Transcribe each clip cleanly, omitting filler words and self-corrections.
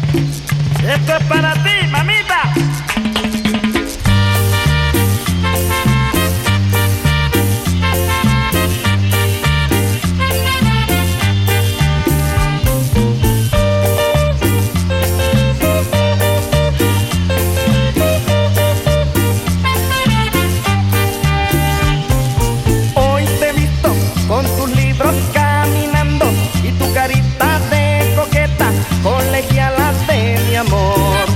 Esto es para ti, mamita. Hoy te he visto con tus libros caminando y tu carita de coqueta, colegiala de mi amor.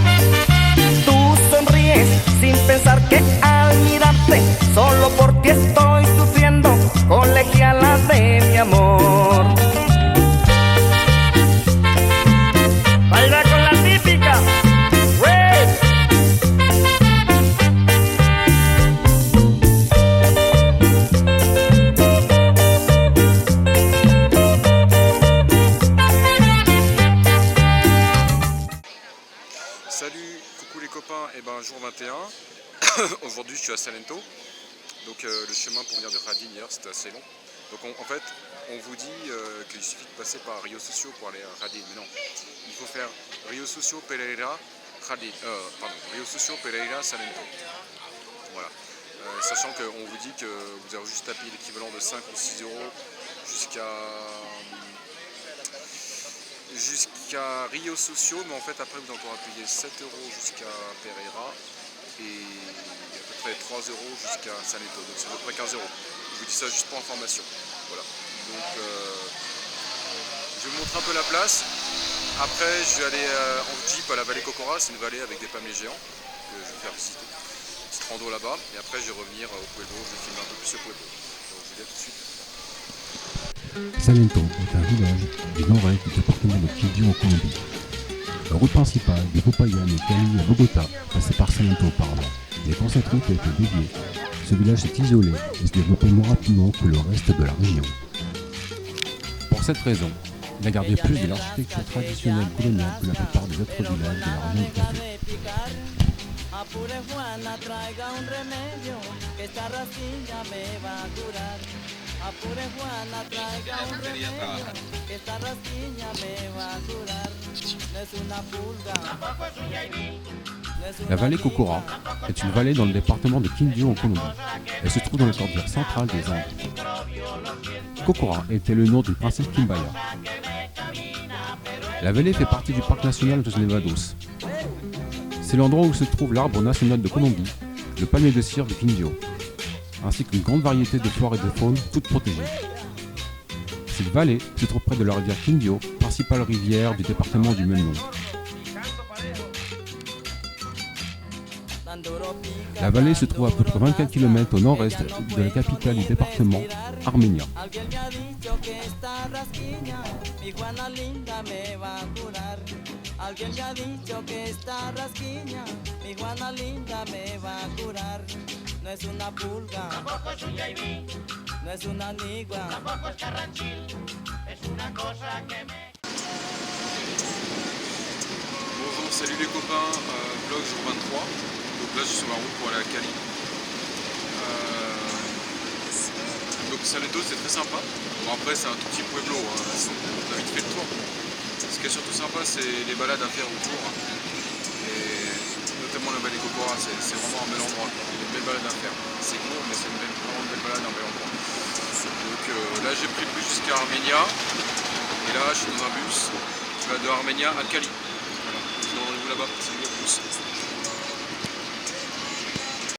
Tú sonríes sin pensar que al mirarte solo por ti estoy sufriendo, colegiala de mi amor. Baila con la típica. Salut, coucou les copains, et ben jour 21, aujourd'hui je suis à Salento, donc le chemin pour venir de Jardin hier c'était assez long, donc en fait on vous dit qu'il suffit de passer par Rio Socio pour aller à Jardin, mais non, il faut faire Rio Socio Pereira Jardin, Rio Socio Pereira Salento, voilà, sachant qu'on vous dit que vous avez juste à payer l'équivalent de 5 ou 6 euros jusqu'à Rio Socio, mais en fait après vous aurez payé 7 euros jusqu'à Pereira et à peu près 3 euros jusqu'à Salento, donc c'est à peu près 15 euros. Je vous dis ça juste pour information. Voilà. Donc je vais vous montrer un peu la place. Après je vais aller en jeep à la vallée Cocora, c'est une vallée avec des palmiers géants que je vais faire visiter. Petite rando là-bas et après je vais revenir au Pueblo, je vais filmer un peu plus le Pueblo. Donc je vous dis à tout de suite. Salento est un village du nord-est du département de Quindío en Colombie. La route principale de Popayán et Cali à Bogota passait par Salento auparavant, mais quand cette route a été dédiée, ce village s'est isolé et se développait moins rapidement que le reste de la région. Pour cette raison, il a gardé plus de l'architecture traditionnelle coloniale que la plupart des autres villages de la région du café. Apure Juana, traiga un remedio, que esta rasquiña me va a curar. Apure Juana, traiga un remedio, que esta rasquiña me va a curar. No es una pulga. La vallée Cocora est une vallée dans le département de Quindío en Colombie. Elle se trouve dans le cordillère centrale des Andes. Cocora était le nom d'une princesse Quimbaya. La vallée fait partie du parc national dos Nevados. C'est l'endroit où se trouve l'arbre national de Colombie, le palmier de cire de Quindío, ainsi qu'une grande variété de flore et de faune, toutes protégées. Cette vallée se trouve près de la rivière Quindío, principale rivière du département du même nom. La vallée se trouve à peu près 24 km au nord-est de la capitale du département, Armenia. Alguien me ha dicho que esta rasquiña, mi Juana linda me va a curar. No es una pulga, tampoco es un yaibí, no es una nigua, tampoco es carranchil, es una cosa que me... Bonjour, salut les copains, vlog jour 23, donc là je suis sur la route pour aller à Cali. Donc Salento c'est très sympa, bon après c'est un tout petit pueblo, hein. On a vite fait le tour. Ce qui est surtout sympa, c'est les balades à faire autour, et notamment la vallée Cocora, c'est vraiment un bel endroit, il y a une belle balade à faire. C'est court, mais c'est vraiment une belle balade, un bel endroit. Donc là j'ai pris le bus jusqu'à Armenia, et là je suis dans un bus qui va de Armenia à Cali. Voilà, je vous donne rendez-vous là-bas, salut à tous.